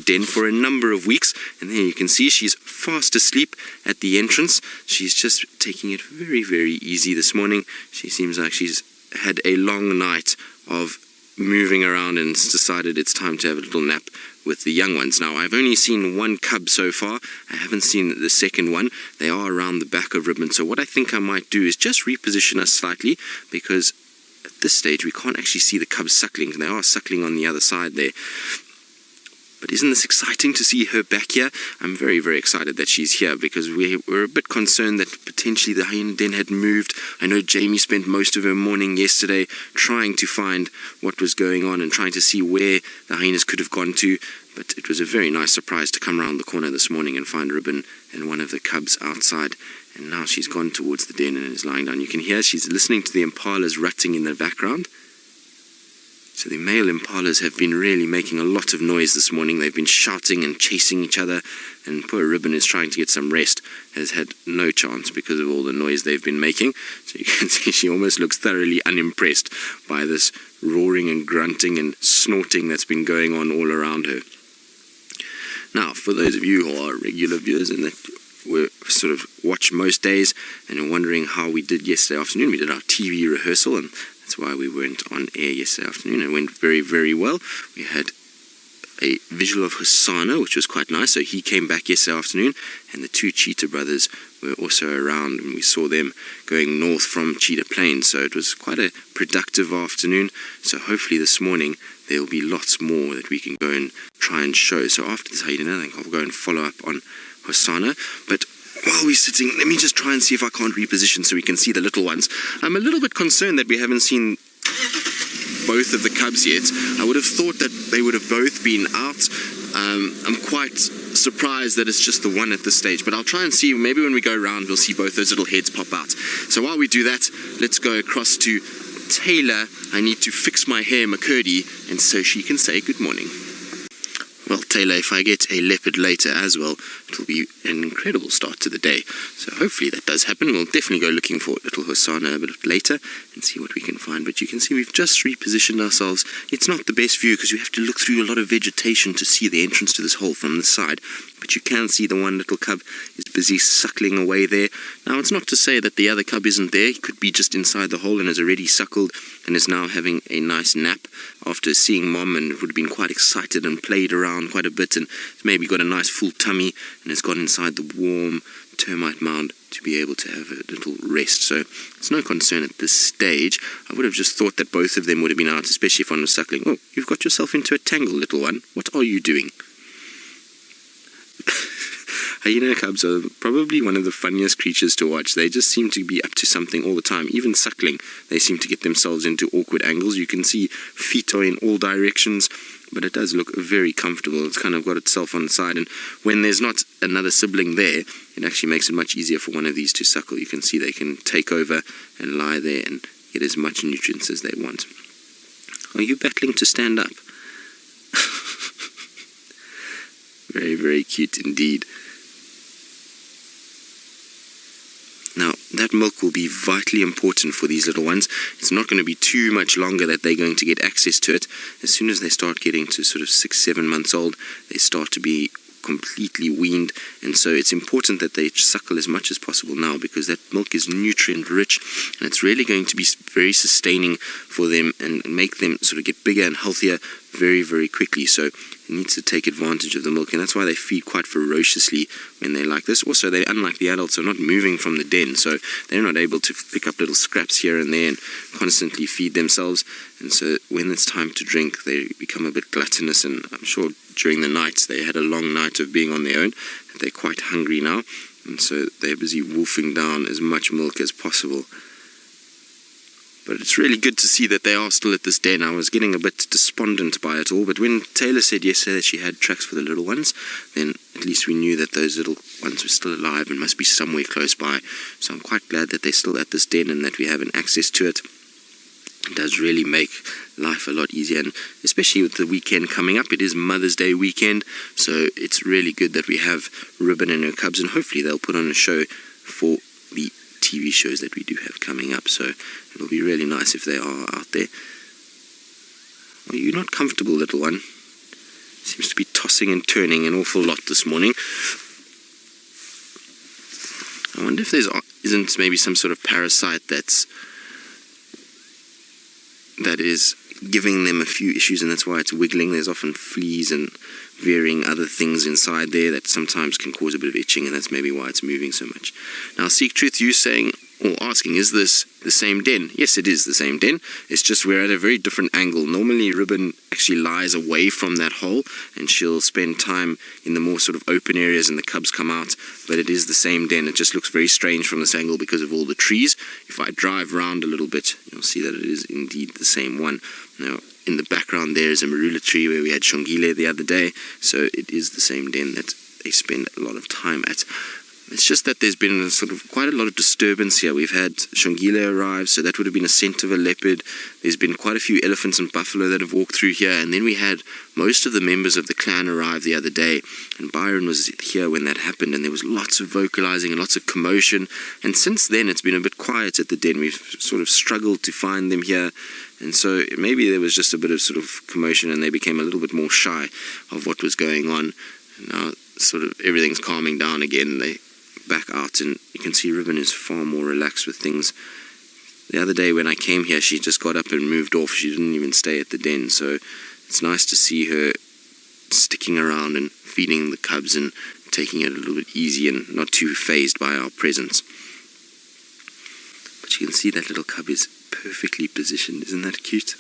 den for a number of weeks, and there you can see she's fast asleep at the entrance. She's just taking it very, very easy this morning. She seems like she's had a long night of moving around and decided it's time to have a little nap with the young ones. Now, I've only seen one cub so far. I haven't seen the second one. They are around the back of Ribbon, so what I think I might do is just reposition us slightly, because at this stage we can't actually see the cubs suckling. They are suckling on the other side there. But isn't this exciting to see her back here? I'm very, very excited that she's here, because we're a bit concerned that potentially the hyena den had moved. I know Jamie spent most of her morning yesterday trying to find what was going on and trying to see where the hyenas could have gone to. But it was a very nice surprise to come around the corner this morning and find Ribbon and one of the cubs outside. And now she's gone towards the den and is lying down. You can hear she's listening to the impalas rutting in the background. So the male impalas have been really making a lot of noise this morning. They've been shouting and chasing each other, and poor Ribbon is trying to get some rest. Has had no chance because of all the noise they've been making. So you can see she almost looks thoroughly unimpressed by this roaring and grunting and snorting that's been going on all around her. Now, for those of you who are regular viewers and that were sort of watch most days and are wondering how we did yesterday afternoon, we did our TV rehearsal, and that's why we weren't on air yesterday afternoon. It went very, very well. We had a visual of Hosanna, which was quite nice. So he came back yesterday afternoon, and the two Cheetah brothers were also around, and we saw them going north from Cheetah Plains. So it was quite a productive afternoon. So hopefully this morning there will be lots more that we can go and try and show. So after this hyena, I think I'll go and follow up on Hosanna. But while we're sitting, let me just try and see if I can't reposition so we can see the little ones. I'm a little bit concerned that we haven't seen both of the cubs yet. I would have thought that they would have both been out. I'm quite surprised that it's just the one at this stage, but I'll try and see. Maybe when we go around we'll see both those little heads pop out. So while we do that, let's go across to Taylor. I need to fix my hair McCurdy, and so she can say good morning. Well, Taylor, if I get a leopard later as well, it will be an incredible start to the day. So hopefully that does happen. We'll definitely go looking for little Hosanna a bit later and see what we can find. But you can see we've just repositioned ourselves. It's not the best view because you have to look through a lot of vegetation to see the entrance to this hole from the side. But you can see the one little cub is busy suckling away there. Now, it's not to say that the other cub isn't there. He could be just inside the hole and has already suckled and is now having a nice nap after seeing Mom, and would have been quite excited and played around quite a bit and maybe got a nice full tummy and has gone inside the warm termite mound to be able to have a little rest. So it's no concern at this stage. I would have just thought that both of them would have been out, especially if one was suckling. Oh, you've got yourself into a tangle, little one. What are you doing? Hyena cubs are probably one of the funniest creatures to watch. They just seem to be up to something all the time. Even suckling, they seem to get themselves into awkward angles. You can see feet are in all directions, but it does look very comfortable. It's kind of got itself on the side, and when there's not another sibling there, it actually makes it much easier for one of these to suckle. You can see they can take over and lie there and get as much nutrients as they want. Are you battling to stand up? Very, very cute indeed. Now, that milk will be vitally important for these little ones. It's not going to be too much longer that they're going to get access to it. As soon as they start getting to sort of 6-7 months old, they start to be completely weaned, and so it's important that they suckle as much as possible now, because that milk is nutrient rich and it's really going to be very sustaining for them and make them sort of get bigger and healthier very, very quickly. So you need to take advantage of the milk, and that's why they feed quite ferociously when they're like this. Also, they, unlike the adults, are not moving from the den, so they're not able to pick up little scraps here and there and constantly feed themselves. And so when it's time to drink, they become a bit gluttonous, and I'm sure during the nights they had a long night of being on their own, and they're quite hungry now, and so they're busy wolfing down as much milk as possible. But it's really good to see that they are still at this den. I was getting a bit despondent by it all, but when Taylor said yesterday that she had tracks for the little ones, then at least we knew that those little ones were still alive and must be somewhere close by. So I'm quite glad that they're still at this den and that we have an access to it. It does really make life a lot easier, and especially with the weekend coming up. It is Mother's Day weekend, so it's really good that we have Ribbon and her cubs, and hopefully they'll put on a show for the TV shows that we do have coming up. So it'll be really nice if they are out there. Are you not comfortable, little one? Seems to be tossing and turning an awful lot this morning. I wonder if there isn't maybe some sort of parasite that is giving them a few issues, and that's why it's wiggling. There's often fleas and varying other things inside there that sometimes can cause a bit of itching, and that's maybe why it's moving so much. Now, Seek Truth, you saying or asking, is this the same den? Yes, it is the same den. It's just we're at a very different angle. Normally, Ribbon actually lies away from that hole, and she'll spend time in the more sort of open areas, and the cubs come out. But it is the same den. It just looks very strange from this angle because of all the trees. If I drive round a little bit, you'll see that it is indeed the same one. Now, in the background there is a marula tree where we had Shongile the other day, so it is the same den that they spend a lot of time at. It's just that there's been sort of quite a lot of disturbance here. We've had Shongile arrive, so that would have been a scent of a leopard. There's been quite a few elephants and buffalo that have walked through here, and then we had most of the members of the clan arrive the other day, and Byron was here when that happened, and there was lots of vocalizing and lots of commotion, and since then it's been a bit quiet at the den. We've sort of struggled to find them here, and so maybe there was just a bit of sort of commotion, and they became a little bit more shy of what was going on. And now sort of everything's calming down again. They back out, and you can see Ribbon is far more relaxed with things. The other day when I came here, she just got up and moved off. She didn't even stay at the den, so it's nice to see her sticking around and feeding the cubs and taking it a little bit easy and not too fazed by our presence. But you can see that little cub is perfectly positioned. Isn't that cute?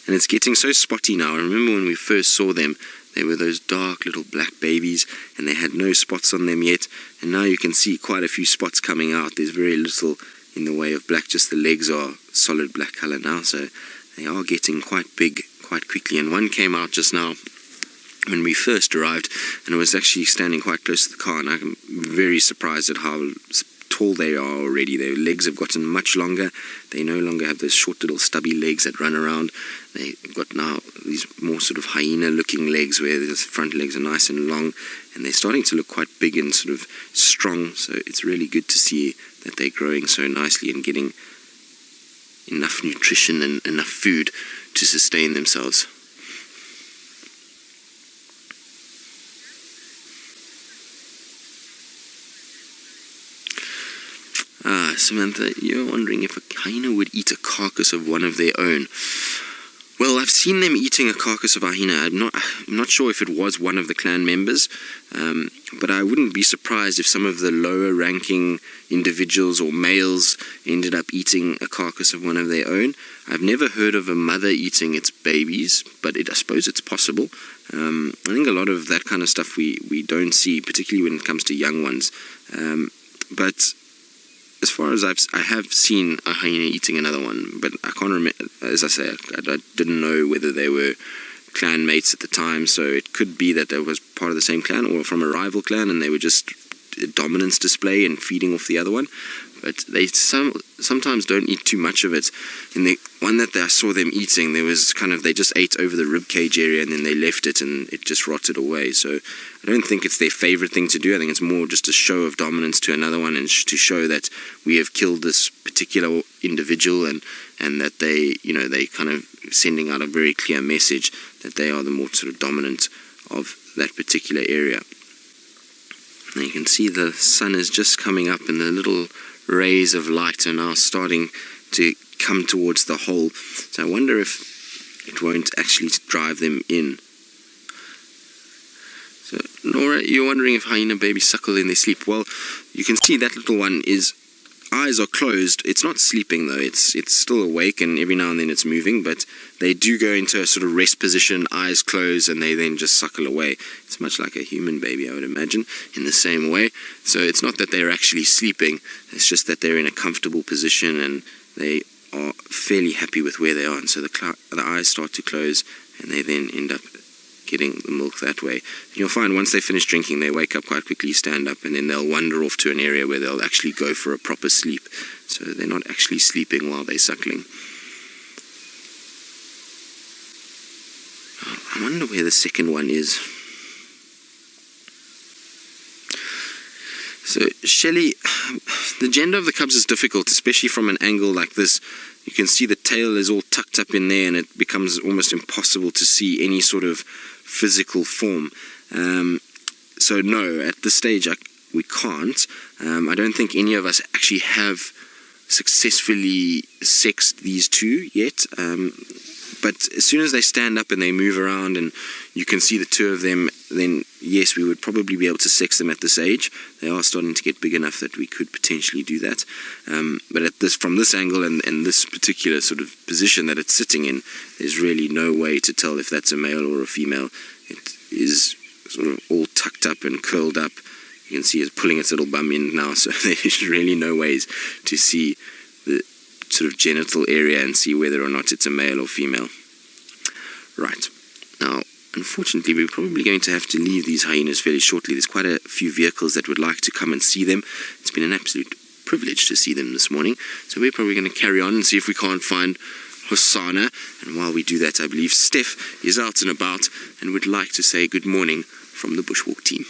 And it's getting so spotty now. I remember when we first saw them, they were those dark little black babies, and they had no spots on them yet. And now you can see quite a few spots coming out. There's very little in the way of black, just the legs are solid black color now. So they are getting quite big quite quickly. And one came out just now when we first arrived, and it was actually standing quite close to the car. And I'm very surprised at how tall they are already. Their legs have gotten much longer. They no longer have those short little stubby legs that run around. They've got now these more sort of hyena looking legs where the front legs are nice and long, and they're starting to look quite big and sort of strong. So it's really good to see that they're growing so nicely and getting enough nutrition and enough food to sustain themselves. Samantha, you're wondering if a hyena would eat a carcass of one of their own. Well, I've seen them eating a carcass of a hyena. I'm not sure if it was one of the clan members, but I wouldn't be surprised if some of the lower ranking individuals or males ended up eating a carcass of one of their own. I've never heard of a mother eating its babies, but I suppose it's possible. I think a lot of that kind of stuff we don't see, particularly when it comes to young ones. But as far as I have seen a hyena eating another one, but I can't remember. As I say, I didn't know whether they were clan mates at the time, so it could be that they was part of the same clan or from a rival clan, and they were just a dominance display and feeding off the other one. But they sometimes don't eat too much of it. In the one that I saw them eating, there was they just ate over the rib cage area and then they left it and it just rotted away. So I don't think it's their favorite thing to do. I think it's more just a show of dominance to another one, and to show that we have killed this particular individual, and that they kind of sending out a very clear message that they are the more sort of dominant of that particular area. Now you can see the sun is just coming up, and the little rays of light are now starting to come towards the hole. So I wonder if it won't actually drive them in. So Laura, you're wondering if hyena babies suckle in their sleep. Well, you can see that little one is eyes are closed. It's not sleeping though. It's still awake, and every now and then it's moving, but they do go into a sort of rest position, eyes closed, and they then just suckle away. It's much like a human baby, I would imagine, in the same way. So it's not that they're actually sleeping, it's just that they're in a comfortable position and they are fairly happy with where they are, and so the eyes start to close and they then end up getting the milk that way. And you'll find once they finish drinking, they wake up quite quickly, stand up, and then they'll wander off to an area where they'll actually go for a proper sleep. So they're not actually sleeping while they're suckling. I wonder where the second one is. So Shelley, the gender of the cubs is difficult, especially from an angle like this. You can see the tail is all tucked up in there, and it becomes almost impossible to see any sort of physical form. So no, at this stage we can't. I don't think any of us actually have successfully sexed these two yet. But as soon as they stand up and they move around and you can see the two of them, then yes, we would probably be able to sex them at this age. They are starting to get big enough that we could potentially do that. But from this angle and this particular sort of position that it's sitting in, there's really no way to tell if that's a male or a female. It is sort of all tucked up and curled up. You can see it's pulling its little bum in now, so there's really no ways to see the sort of genital area and see whether or not it's a male or female. Right. Now, unfortunately, we're probably going to have to leave these hyenas fairly shortly. There's quite a few vehicles that would like to come and see them. It's been an absolute privilege to see them this morning. So we're probably going to carry on and see if we can't find Hosanna. And while we do that, I believe Steph is out and about and would like to say good morning from the Bushwalk team.